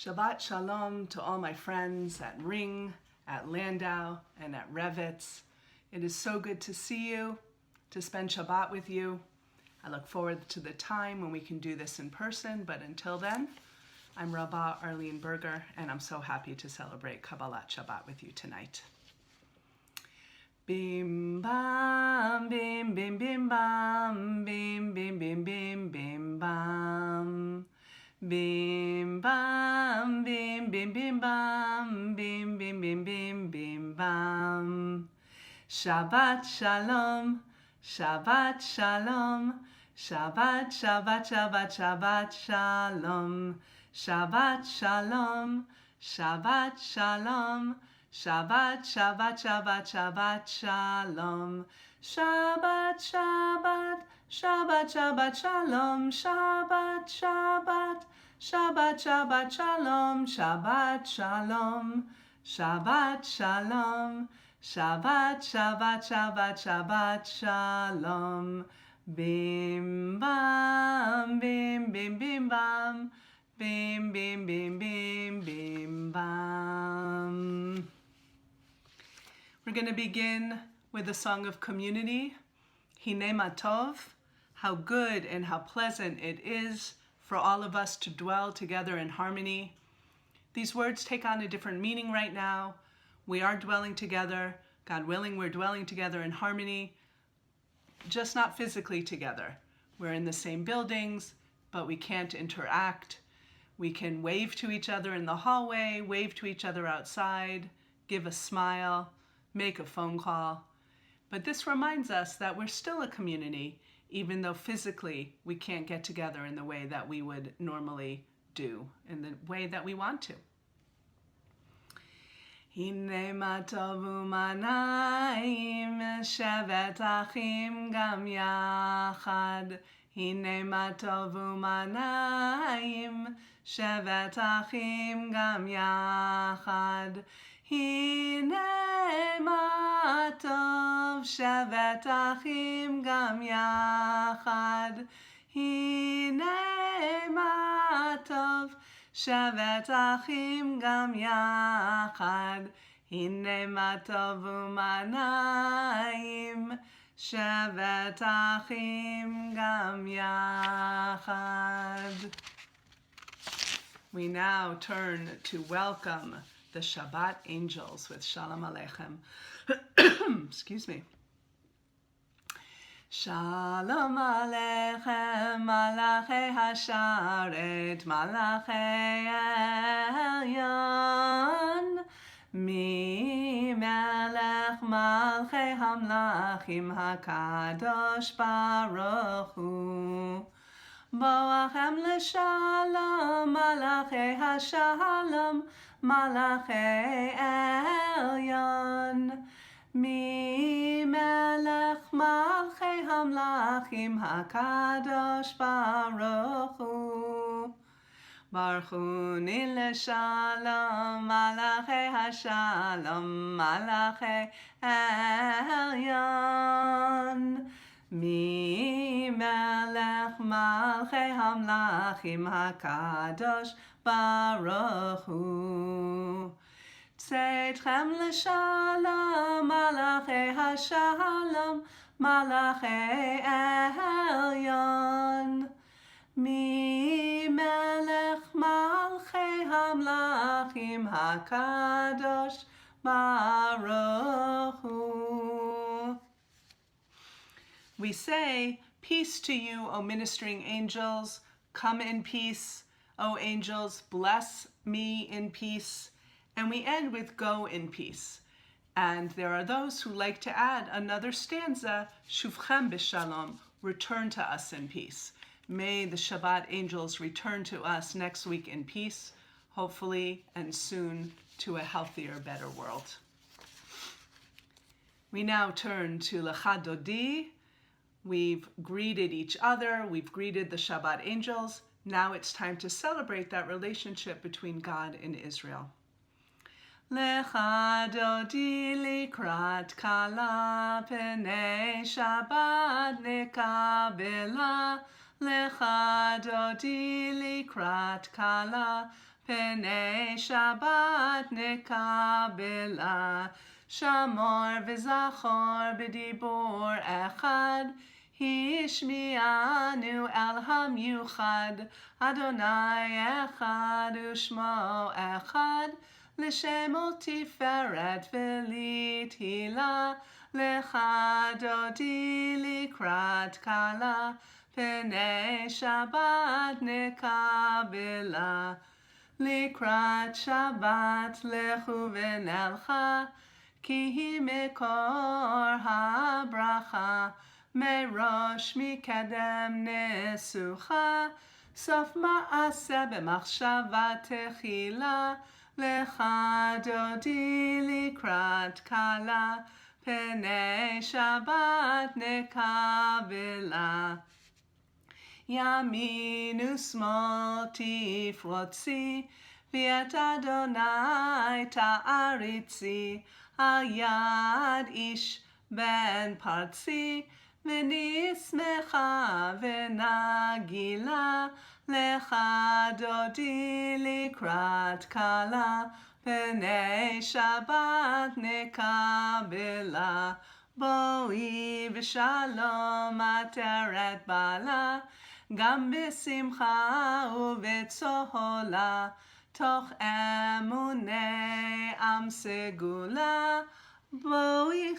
Shabbat Shalom to all my friends at Ring, at Landau, and at Revitz. It is so good to see you, to spend Shabbat with you. I look forward to the time when we can do this in person, but until then, I'm Rabbah Arlene Berger, and I'm so happy to celebrate Kabbalat Shabbat with you tonight. Bim bam, bim bim bim bam, bim bim bim bim bim bam. Bim bam, bim bim bim bam, bim bim bim bim bim bam. Shabbat shalom, Shabbat shalom, Shabbat Shabbat Shabbat Shabbat shalom, Shabbat shalom, Shabbat shalom, Shabbat Shabbat Shabbat Shabbat shalom, Shabbat Shabbat Shabbat Shabbat shalom, Shabbat Shabbat Shabbat Shabbat shalom, Shabbat shalom, Shabbat shalom, Shabbat Shabbat Shabbat Shabbat shalom. Bim bam, bim bim bim bam, bim bim bim bim bim bam. We're going to begin with a song of community. Hine ma tov, how good and how pleasant it is for all of us to dwell together in harmony. These words take on a different meaning right now. We are dwelling together. God willing, we're dwelling together in harmony, just not physically together. We're in the same buildings, but we can't interact. We can wave to each other in the hallway, wave to each other outside, give a smile, make a phone call. But this reminds us that we're still a community, even though physically we can't get together in the way that we would normally do, in the way that we want to. Hine ma tov u'manayim, shevet achim gam yachad. Hine ma tov u'manayim, shevet achim gam yachad. Hine ma tov, shevet achim gam yachad. Hine ma tov, shevet achim gam yachad. Hine ma tov u'manayim, shevet achim gam yachad. We now turn to welcome the Shabbat angels with Shalom Aleichem. Excuse me. Shalom Aleichem, Malachei Hasharet, Malachei Elyon, Mi Melech Malchei Hamlachim HaKadosh Baruch Hu. Boachem l'shalom, Malachei Hashalom, Malachei Elyon. Mi melech malchei hamlachim HaKadosh Baruch Hu. Baruch Hu ni l'shalom, Malachei Hashalom, Malachei Elyon. Mi melech malchei hamlachim HaKadosh Baruch Hu. Tzedchem l'shalom, Malachei Hashalom, Malachei Elyon. Mi melech malchei hamlachim HaKadosh Baruch Hu. We say, peace to you, O ministering angels. Come in peace, O angels. Bless me in peace. And we end with go in peace. And there are those who like to add another stanza, Shuvchem b'shalom, return to us in peace. May the Shabbat angels return to us next week in peace, hopefully, and soon to a healthier, better world. We now turn to Lecha Dodi. We've greeted each other, we've greeted the Shabbat angels. Now it's time to celebrate that relationship between God and Israel. Lecha Dodi likrat kala, Penei Shabbat nekabela. Lecha Dodi likrat kala, פני שבת נקבלה, שמור וזכור בדיבור אחד, השמיענו אל המיוחד, אדוני אחד ושמו אחד, לשמו תפארת ולתהילה, לך דודי לקראת כלה, פני שבת נקבלה. לקראת שבת לכו ונלכה, כי היא מקור הברכה, מראש מקדם נסוכה, סוף מעשה במחשבה תחילה, לך דודי לקראת כלה, פני שבת נקבלה. ימין ושמאל תפרוצי, ואת אדוני תעריצי, על יד איש בן פרצי, ונשמחה ונגילה, לך דודי לקראת כלה, פני שבת נקבלה. בואי בשלום עטרת בעלה, גם בשמחה ובצהלה, תוך אמוני עם סגולה. בואי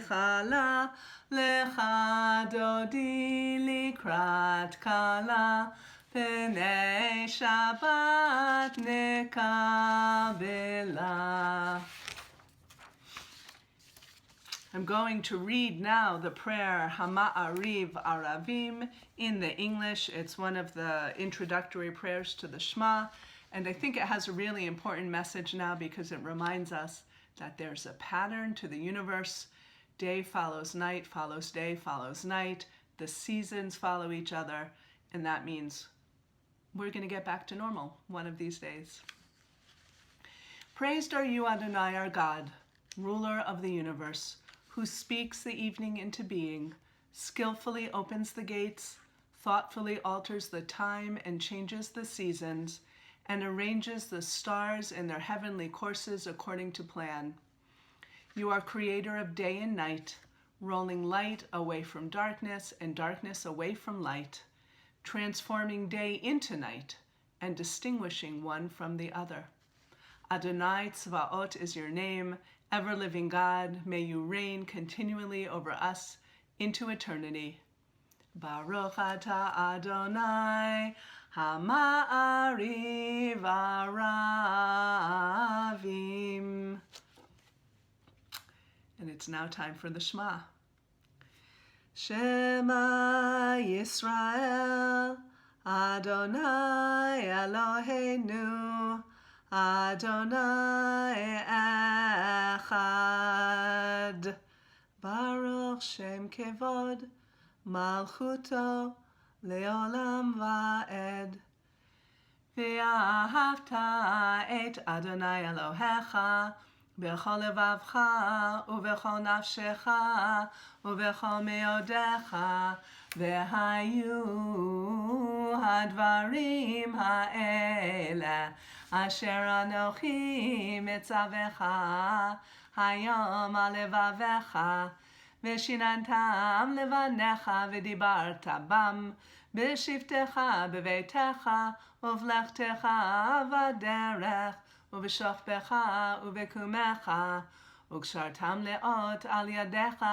חלה, לך דודי לקראת כלה, פני שבת נקבלה. I'm going to read now the prayer Hama'ariv Aravim in the English. It's one of the introductory prayers to the Shema, and I think it has a really important message now because it reminds us that there's a pattern to the universe. Day follows night, follows day, follows night. The seasons follow each other, and that means we're going to get back to normal one of these days. Praised are you, Adonai, our God, ruler of the universe, who speaks the evening into being, skillfully opens the gates, thoughtfully alters the time and changes the seasons, and arranges the stars in their heavenly courses according to plan. You are creator of day and night, rolling light away from darkness and darkness away from light, transforming day into night and distinguishing one from the other. Adonai Tzvaot is your name, ever-living God, may you reign continually over us into eternity. Baruch atah Adonai, Hama'ariv Aravim. And it's now time for the Shema. Shema Yisrael, Adonai Eloheinu, Adonai Echad. Baruch Shem Kevod, Malchuto, Leolam Va'ed. V'ahavta et Adonai Elohecha, b'chol levavcha, u'b'chol nafshecha, u'b'chol meodecha, v'hayu hadvarim ha'ele, asher anochi mitzavecha, hayom al levavecha, v'shinantam levanecha, v'dibarta bam, b'shivtecha b'veitecha, uvlechtecha v'derech, ובשוכבך ובקומך, וקשרתם לאות על ידיך,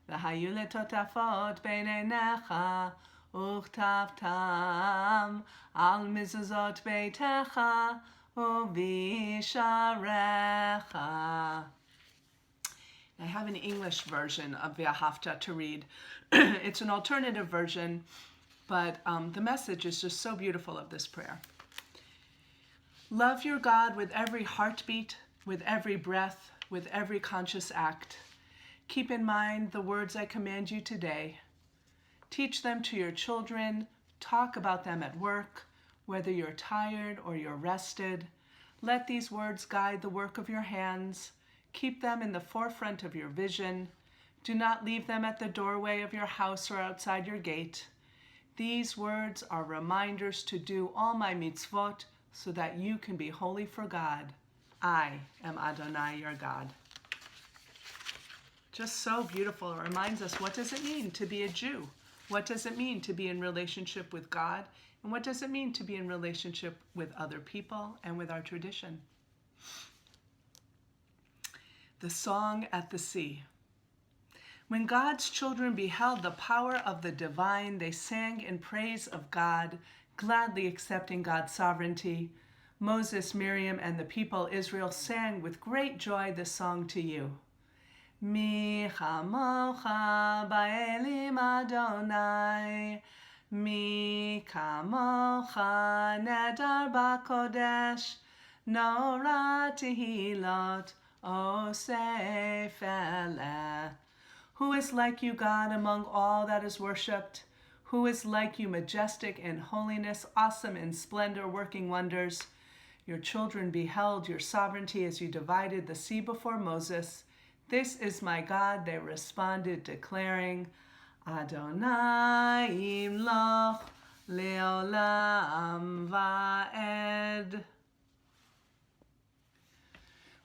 והיו לטוטפות בין עיניך, וכתבתם על מזוזות ביתך ובשעריך. I have an English version of V'ahavta to read. It's an alternative version, but the message is just so beautiful of this prayer. Love your God with every heartbeat, with every breath, with every conscious act. Keep in mind the words I command you today. Teach them to your children. Talk about them at work, whether you're tired or you're rested. Let these words guide the work of your hands. Keep them in the forefront of your vision. Do not leave them at the doorway of your house or outside your gate. These words are reminders to do all my mitzvot so that you can be holy for God. I am Adonai, your God. Just so beautiful. It reminds us, what does it mean to be a Jew? What does it mean to be in relationship with God? And what does it mean to be in relationship with other people and with our tradition? The Song at the Sea. When God's children beheld the power of the divine, they sang in praise of God, gladly accepting God's sovereignty. Moses, Miriam, and the people Israel sang with great joy this song to you. Mi chamocha ba'elim Adonai, mi kamocha nedar ba'kodesh, nora tehilot osef eleh. Who is like you, God, among all that is worshipped? Who is like you, majestic in holiness, awesome in splendor, working wonders? Your children beheld your sovereignty as you divided the sea before Moses. This is my God, they responded, declaring, Adonai imloch leolam va'ed.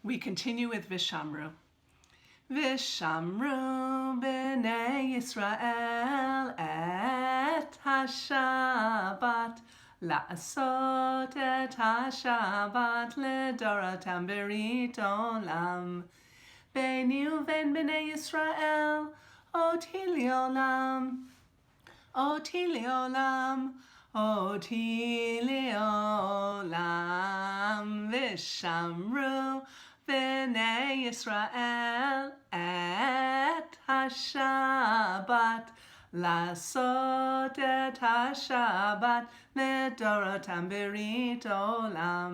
We continue with Vishamru. Vishamru b'nei Yisrael et ha-Shabbat, la'asot et ha-Shabbat ledoratam berit olam. Beini uven b'nei Yisrael, oti leolam, oti leolam, oti leolam. Vishamru b'nei Yisrael et ha-Shabbat, la'asot et ha-Shabbat ledoratam berit olam.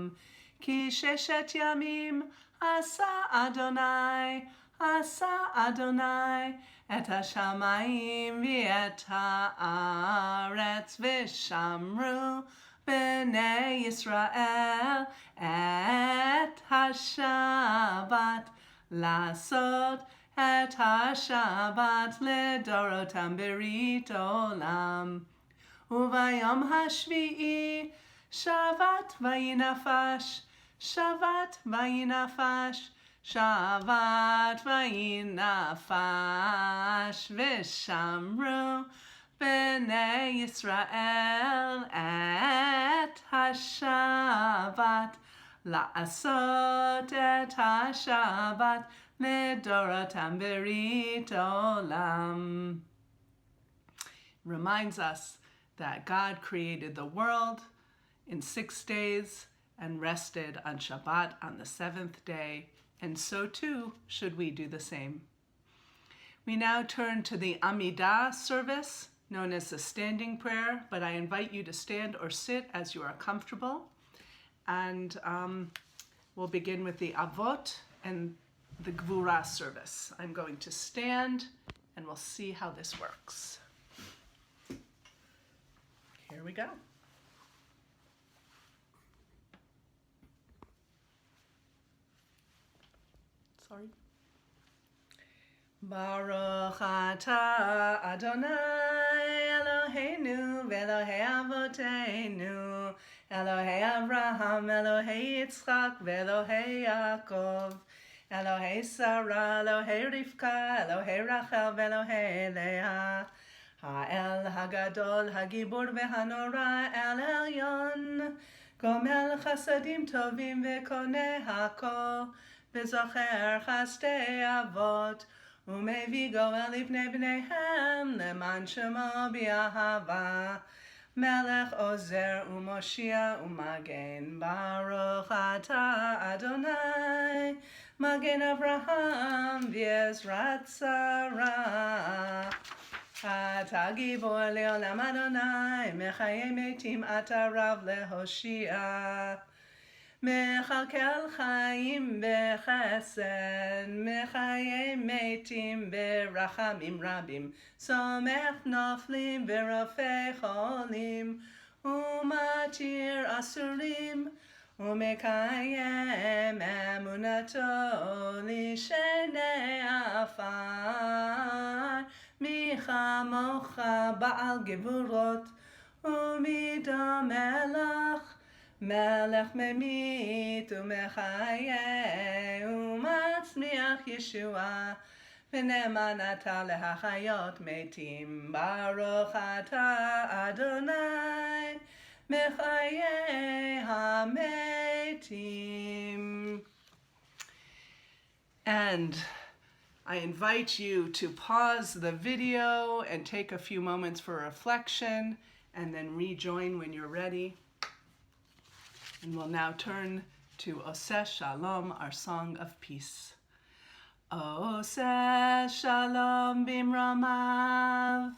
Ki sheshet yamim asa Adonai et ha-shamayim v'et ha'aretz. Vishamru b'nei Yisrael et ha-Shabbat, la'asot et ha-Shabbat ledorotam berit olam. Uvayom hashvi'i shavat vayinafash, shavat vayinafash, shavat vayinafash. Vishamru b'nei Yisrael et ha-Shabbat, la'asot et ha-Shabbat ledoratam berit olam. Reminds us that God created the world in 6 days and rested on Shabbat on the 7th day, and so too should we do the same. We now turn to the Amidah service, known as the standing prayer, but I invite you to stand or sit as you are comfortable. And we'll begin with the Avot and the Gvura service. I'm going to stand and we'll see how this works. Here we go. Sorry. Baruch atah Adonai Eloheinu v'Elohei Avoteinu, Elohei Avraham, Elohei Yitzchak, v'Elohei Yaakov, Elohei Sarah, Elohei Rivka, Elohei Rachel, v'Elohei Leah, Ha'el Hagadol, Hagibur v'Hanora, El Elyon, Gomel Chasadim Tovim v'Koneh Hakol, v'Zocher Chasdei Avot, Umevi goel livnei bneihem leman shemo b'ahava, Melech ozer umoshia umagen. Baruch atah Adonai Magen Avraham v'Ezrat Sarah. Atah gibor leolam Adonai, mechayei metim atah rav lehoshia. Mechalkel chaim bechesed, mechayei metim berachamim rabim, somech noflim berofei cholim, umatir asurim, umekayem emunato lishenei afar. Mi chamocha ba'al gevurot, umido melech, melech memit umechaye, umatzmiach Yeshua, v'ne'eman ata lehachayot metim, baruch ata Adonai, mechaye hametim. And I invite you to pause the video and take a few moments for reflection, and then rejoin when you're ready. And we'll now turn to Oseh Shalom, our song of peace. Oseh Shalom bimramav,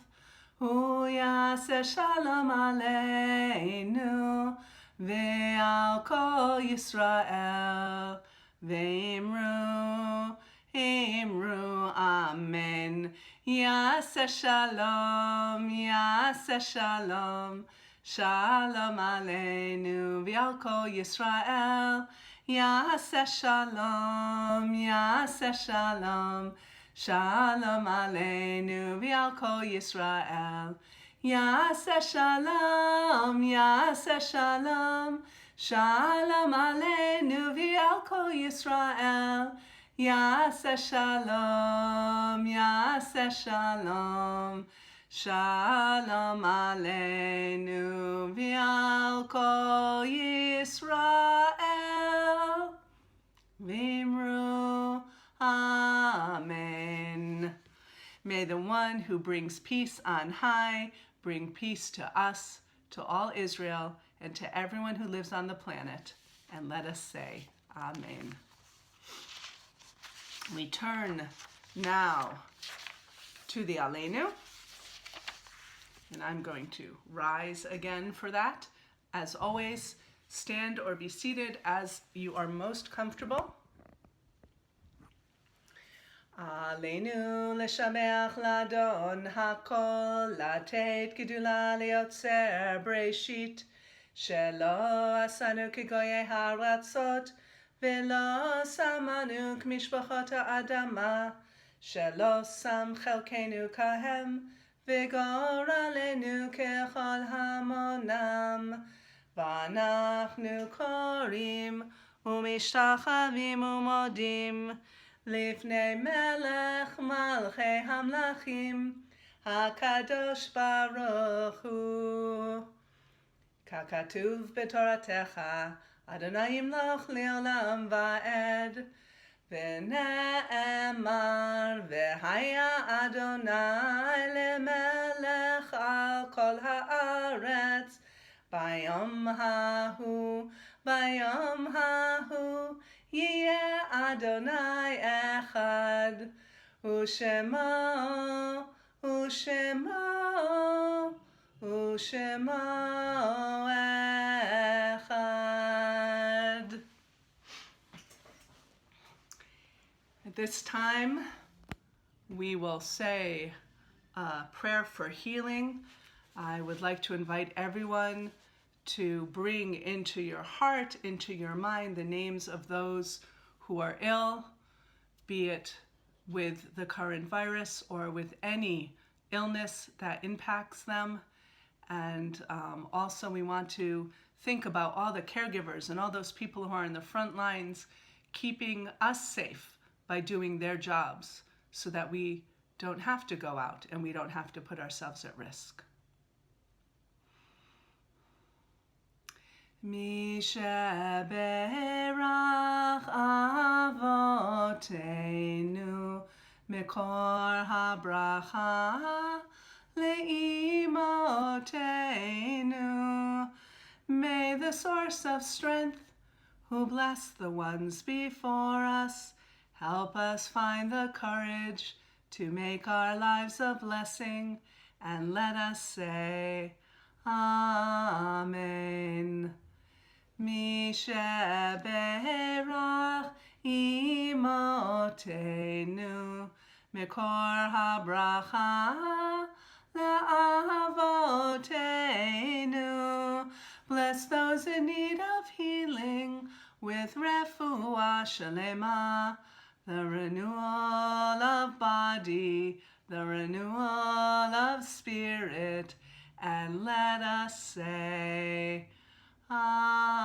hu yaseh shalom aleinu, ve'al kol Yisrael, ve'imru, Imru Amen. Yaseh Shalom, Yaseh Shalom, Shalom Aleinu, v'al kol Yisrael. Yaseh Shalom, Yaseh Shalom, Shalom Aleinu, v'al kol Yisrael. Yaseh Shalom, Yaseh Shalom, Shalom Aleinu, v'al kol Yisrael. Yaseh Shalom, Yaseh Shalom, Shalom Aleinu, v'al kol Yisrael, v'imru Amen. May the one who brings peace on high bring peace to us, to all Israel, and to everyone who lives on the planet. And let us say, Amen. We turn now to the Aleinu, and I'm going to rise again for that. As always, stand or be seated as you are most comfortable. Aleinu leshameach ladon hakol, latet gedula liotzer breshit, shelo asanu kegoye haratzot, ולא שמנו כמשפחות האדמה, שלא שם חלקנו כהם, וגורלנו ככל המונם. ואנחנו קוראים ומשתחווים ומודים לפני מלך מלכי המלכים, הקדוש ברוך הוא. ככתוב בתורתך, Adonai yimloch le'olam va'ed, v'ne'emar v'haya Adonai le'melech al kol ha'aretz, bayom hahu, yiyeh Adonai echad, u'shemo, echad. At this time, we will say a prayer for healing. I would like to invite everyone to bring into your heart, into your mind, the names of those who are ill, be it with the current virus or with any illness that impacts them. And also we want to think about all the caregivers and all those people who are in the front lines, keeping us safe by doing their jobs so that we don't have to go out and we don't have to put ourselves at risk. Mi sheberach avotenu mekor habracha le'imotenu. May the source of strength, who blessed the ones before us, help us find the courage to make our lives a blessing, and let us say, Amen. Mi sheberach imotenu mekor habracha la'avotenu. Bless those in need of healing with refuah shalema, the renewal of body, the renewal of spirit, and let us say Amen.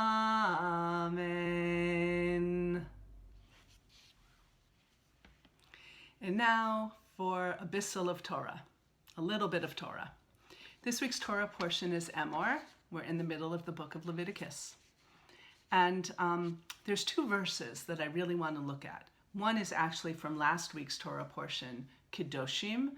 And now for a bissel of Torah, a little bit of Torah. This week's Torah portion is Emor. We're in the middle of the book of Leviticus. And there's two verses that I really want to look at. One is actually from last week's Torah portion, Kedoshim,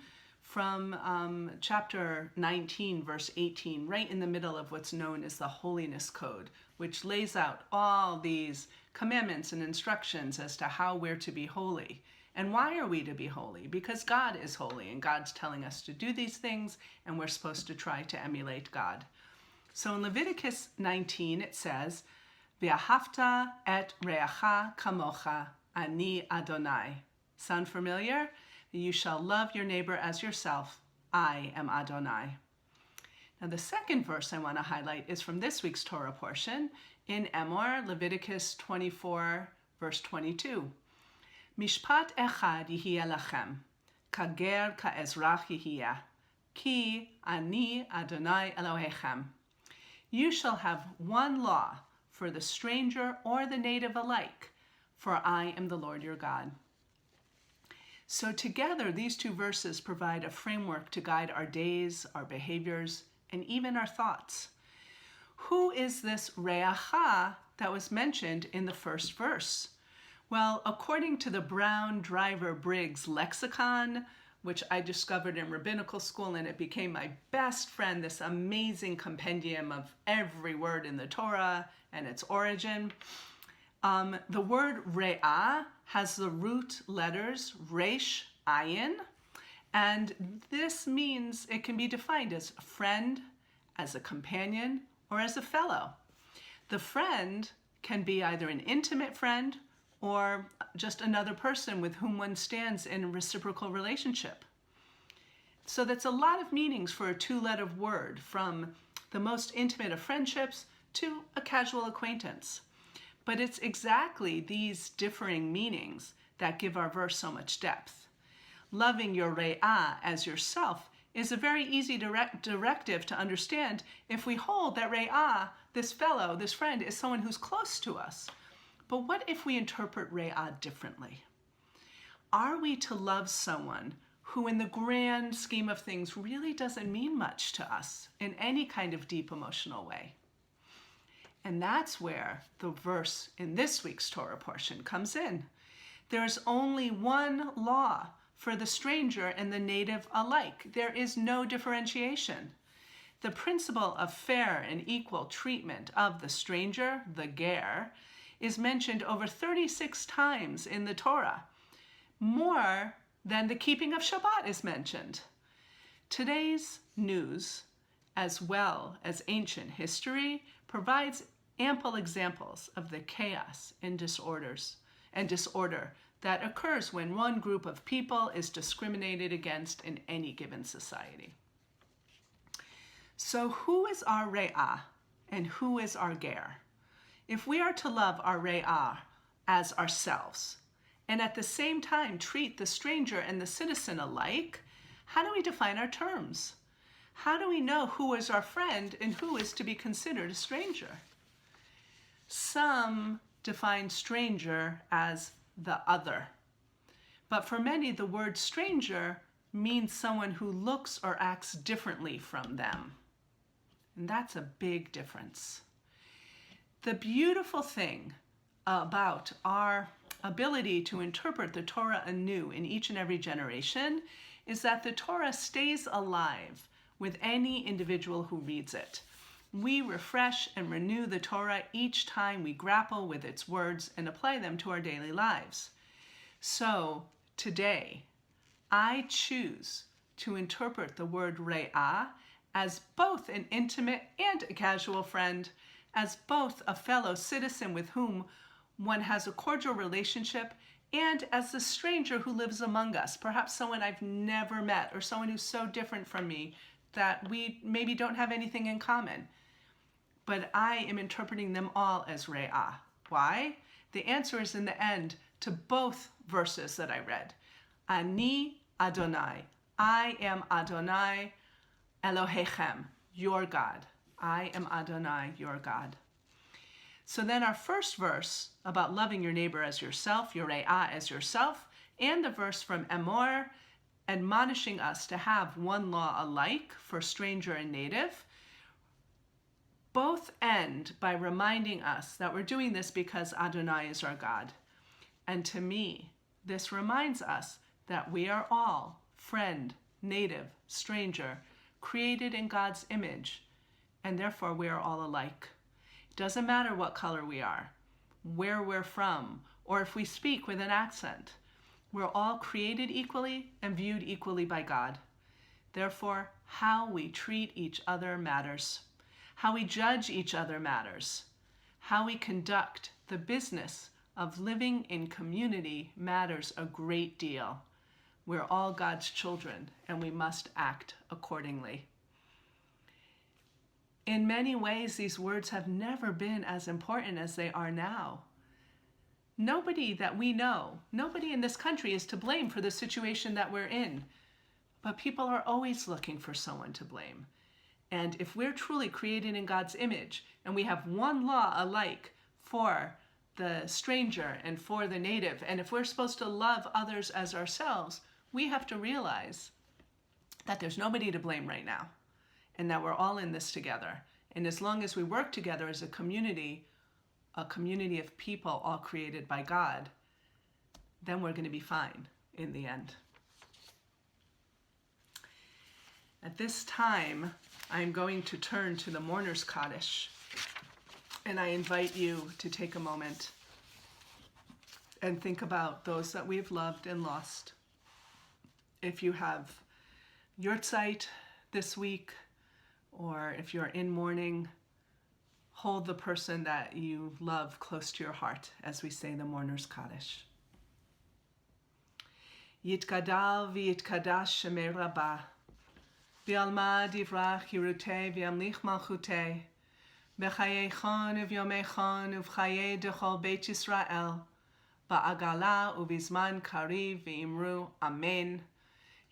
from chapter 19, verse 18, right in the middle of what's known as the Holiness Code, which lays out all these commandments and instructions as to how we're to be holy. And why are we to be holy? Because God is holy, and God's telling us to do these things, and we're supposed to try to emulate God. So in Leviticus 19, it says, V'ahavta et reacha kamocha, ani Adonai. Sound familiar? You shall love your neighbor as yourself. I am Adonai. Now the second verse I want to highlight is from this week's Torah portion in Emor, Leviticus 24, verse 22. Mishpat echad yihiyeh lachem, kager ka'ezrach yihiyeh, ki ani Adonai Elohechem. You shall have one law for the stranger or the native alike, for I am the Lord your God. So together, these two verses provide a framework to guide our days, our behaviors, and even our thoughts. Who is this Reacha that was mentioned in the first verse? Well, according to the Braune-Friedman lexicon, which I discovered in rabbinical school, and it became my best friend, this amazing compendium of every word in the Torah and its origin. The word re'ah has the root letters resh, ayin, and this means it can be defined as a friend, as a companion, or as a fellow. The friend can be either an intimate friend or just another person with whom one stands in a reciprocal relationship. So that's a lot of meanings for a two-letter word, from the most intimate of friendships to a casual acquaintance. But it's exactly these differing meanings that give our verse so much depth. Loving your re'ah as yourself is a very easy directive to understand if we hold that re'ah, this fellow, this friend, is someone who's close to us. But what if we interpret re'ah differently? Are we to love someone who in the grand scheme of things really doesn't mean much to us in any kind of deep emotional way? And that's where the verse in this week's Torah portion comes in. There's only one law for the stranger and the native alike. There is no differentiation. The principle of fair and equal treatment of the stranger, the ger, is mentioned over 36 times in the Torah, more than the keeping of Shabbat is mentioned. Today's news, as well as ancient history, provides ample examples of the chaos and disorder that occurs when one group of people is discriminated against in any given society. So who is our re'ah and who is our ger? If we are to love our re'ah as ourselves and at the same time treat the stranger and the citizen alike, how do we define our terms? How do we know who is our friend and who is to be considered a stranger? Some define stranger as the other. But for many, the word stranger means someone who looks or acts differently from them. And that's a big difference. The beautiful thing about our ability to interpret the Torah anew in each and every generation is that the Torah stays alive with any individual who reads it. We refresh and renew the Torah each time we grapple with its words and apply them to our daily lives. So today, I choose to interpret the word re'ah as both an intimate and a casual friend, as both a fellow citizen with whom one has a cordial relationship, and as the stranger who lives among us, perhaps someone I've never met or someone who's so different from me that we maybe don't have anything in common. But I am interpreting them all as re'ah. Why? The answer is in the end to both verses that I read. Ani Adonai. I am Adonai Elohechem, your God. I am Adonai, your God. So then our first verse about loving your neighbor as yourself, your Re'ah as yourself, and the verse from Emor, admonishing us to have one law alike for stranger and native, both end by reminding us that we're doing this because Adonai is our God. And to me, this reminds us that we are all friend, native, stranger, created in God's image, and therefore we are all alike. It doesn't matter what color we are, where we're from, or if we speak with an accent. We're all created equally and viewed equally by God. Therefore, how we treat each other matters. How we judge each other matters. How we conduct the business of living in community matters a great deal. We're all God's children, and we must act accordingly. In many ways, these words have never been as important as they are now. Nobody that we know, nobody in this country is to blame for the situation that we're in. But people are always looking for someone to blame. And if we're truly created in God's image, and we have one law alike for the stranger and for the native, and if we're supposed to love others as ourselves, we have to realize that there's nobody to blame right now, and that we're all in this together. And as long as we work together as a community of people all created by God, then we're going to be fine in the end. At this time, I'm going to turn to the Mourner's Kaddish, and I invite you to take a moment and think about those that we've loved and lost. If you have Yurtzeit this week, or if you're in mourning, hold the person that you love close to your heart as we say the Mourner's Kaddish. Yitkadal v'yitkadash shemei Rabbah, v'alma divrach hirutei v'yamlich malchutei, b'chayeichon uv'yomeichon uv'chayei dechol Beit Yisrael, ba'agala uv'izman kariv v'imru Amen.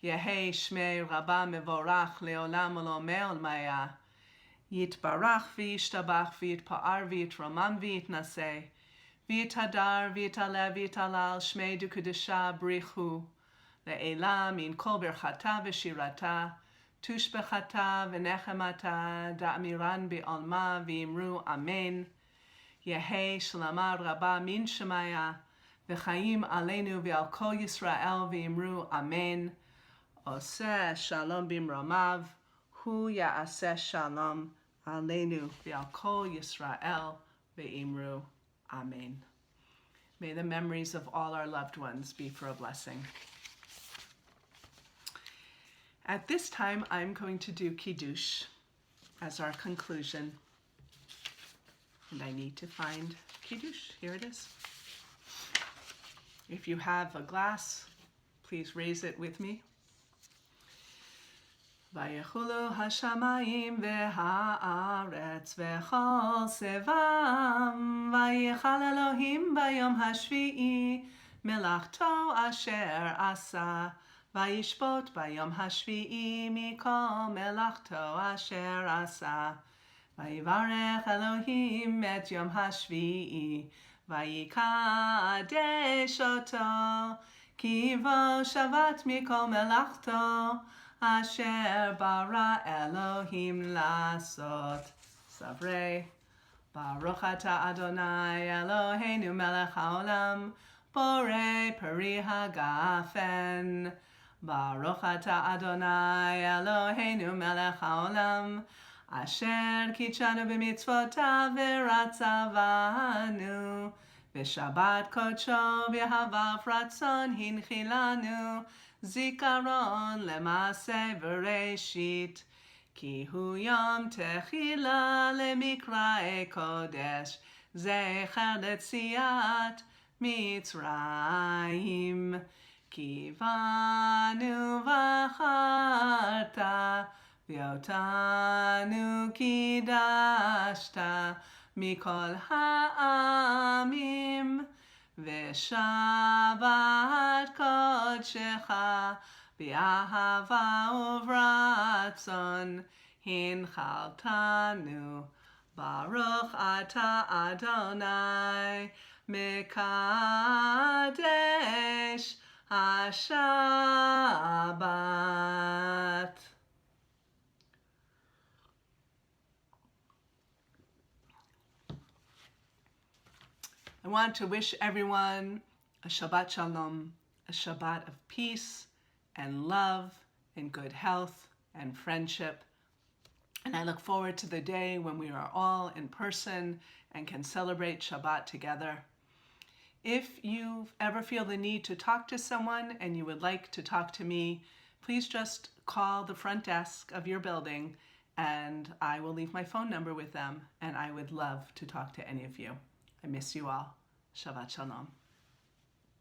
Yehei shmei Rabbah mevorach leolam olomei olmaya. Yitbarach v'yishtabach v'yitpa'ar v'yitramam v'yitnaseh, v'yitadar v'yitaleh v'yitalal shmei dukudesha brichu, le'elam min kol berchata v'shirata, tushbechata v'nechemata, da'amiran bi'alma v'imru Amen. Yehei shalama Rabbah min shemaya, v'chaim aleinu v'al kol Yisrael v'imru Amen. Oseh shalom bimramav, hu ya'aseh shalom aleinu v'al kol Yisrael v'imru Amen. May the memories of all our loved ones be for a blessing. At this time, I'm going to do Kiddush as our conclusion. And I need to find Kiddush. Here it is. If you have a glass, please raise it with me. Vayechulu hashamayim v'haaretz v'chol sevam, vayichal Elohim bayom hashvi'i melachto asher asa, vayishbot bayom hashvi'i mikol melachto asher asa, vayivarech Elohim et yom hashvi'i, vayikadesh oto, ki vo shavat mikol melachto, Asher bara Elohim lasot. Savrei. Baruch ata Adonai Eloheinu melech haolam, borei peri hagafen. Baruch ata Adonai Eloheinu melech haolam, asher kitshanu b'mitzvotav v'ratzavanu, v'shabbat kodsho v'havav ratzon hinchilanu, Zikaron lemase v'reshit, ki hu yom techila lemikrae kodesh, zecher letziat Mitzrayim, ki vanu v'acharta, v'yotanu kidashta, mikol ha'amim, V'shavat kodshecha, b'ahava uvratzon, Hinchaltanu, Baruch Ata Adonai, Mekadesh HaShabbat. I want to wish everyone a Shabbat Shalom, a Shabbat of peace and love and good health and friendship. And I look forward to the day when we are all in person and can celebrate Shabbat together. If you ever feel the need to talk to someone and you would like to talk to me, please just call the front desk of your building and I will leave my phone number with them, and I would love to talk to any of you. I miss you all. Shabbat Shalom.